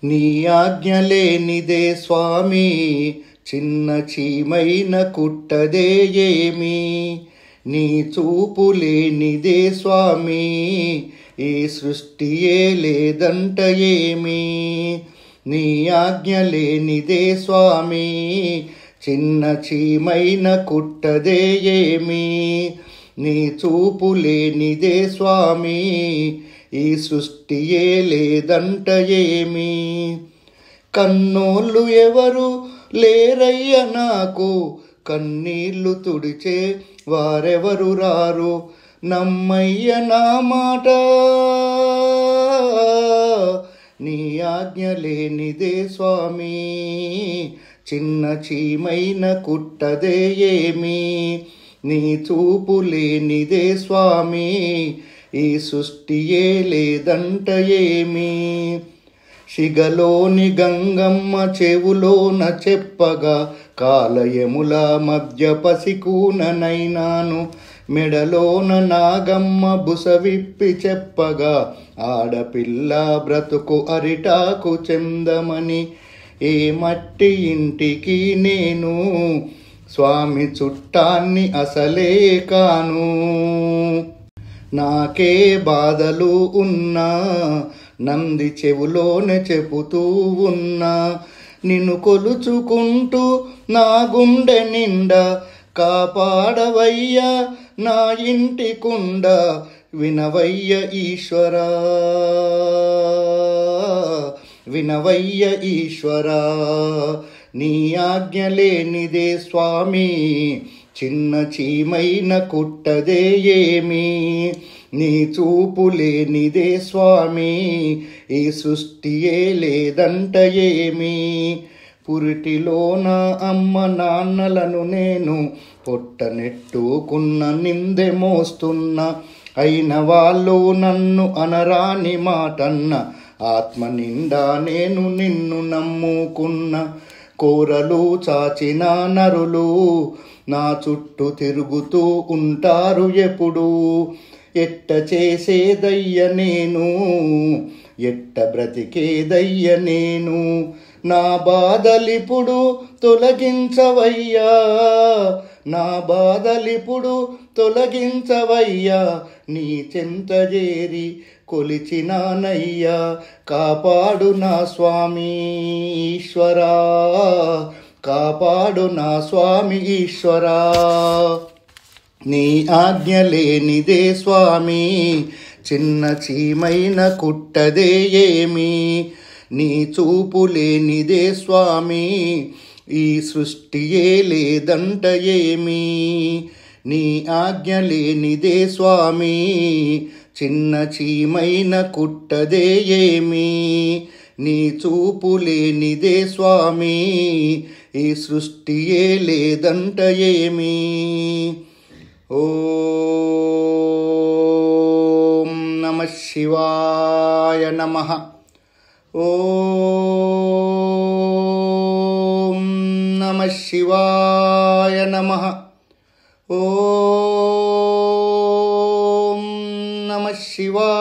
నీ ఆజ్ఞ లేనిదే స్వామి చిన్న చీమైన కుట్టదే ఏమి, నీ చూపు లేనిదే స్వామి ఈ సృష్టియే లేదంట ఏమి, నీ ఆజ్ఞ లేనిదే స్వామి చిన్న చీమైన కుట్టదే ఏమి, నీ చూపు లేనిదే స్వామి ఈ సృష్టియే లేదంట ఏమి. కన్నోళ్ళు ఎవరు లేరయ్య నాకు, కన్నీళ్లు తుడిచే వారెవరు రారు, నమ్మయ్య నా మాట నీ ఆజ్ఞ లేనిదే స్వామి చిన్న చీమైన కుట్టదే ఏమి, నీ చూపు లేనిదే స్వామి ఈ సృష్టియే లేదంట ఏమి. శిగలోని గంగమ్మ చెవులోన చెప్పగా కాలయముల మధ్య పసికూననైనాను, మెడలోన నాగమ్మ బుస విప్పి చెప్పగా ఆడపిల్ల బ్రతుకు అరిటాకు చెందమని, ఏ మట్టి ఇంటికి నేను స్వామి చుట్టాన్ని అసలే కాను, నాకే బాధలు ఉన్నా నంది చెవులోనే చెబుతూ ఉన్నా, నిన్ను కొలుచుకుంటూ నా గుండె నిండా కాపాడవయ్యా నా ఇంటి కుండ, వినవయ్య ఈశ్వరా వినవయ్య ఈశ్వరా, నీ ఆజ్ఞ లేనిదే స్వామి చిన్న చీమైన కుట్టదే ఏమి, నీ చూపు లేనిదే స్వామి ఈ సృష్టియే లేదంట ఏమి. పురిటిలోన అమ్మ నాన్నలను నేను పొట్టనెట్టుకున్న నిందె మోస్తున్నా, అయిన వాళ్ళు నన్ను అనరాని మాటన్న, ఆత్మ నిండా నేను నిన్ను నమ్ముకున్న, కోరలు చాచిన నరులు నా చుట్టూ తిరుగుతూ ఉంటారు ఎప్పుడు, ఎట్ట చేసేదయ్య నేను ఎట్ట బ్రతికేదయ్య నేను, నా బాధలిప్పుడు తొలగించవయ్యా నా బాధలిప్పుడు తొలగించవయ్యా, నీ చెంత చేరి కొలిచినానయ్యా, కాపాడు నా స్వామి ఈశ్వరా కాపాడు నా స్వామి ఈశ్వరా, నీ ఆజ్ఞ లేనిదే స్వామి చిన్న చీమైన కుట్టదే ఏమి, నీ చూపు లేనిదే స్వామి ఈ సృష్టియే లేదంట ఏమి, నీ ఆజ్ఞ లేనిదే స్వామి చిన్న చీమైన కుట్టదే ఏమి, నీ చూపు లేనిదే స్వామి ఈ సృష్టియే లేదంట ఏమి. ఓం నమః శివాయ నమః. ఓం నమః శివాయ నమః. ఓం నమః శివాయ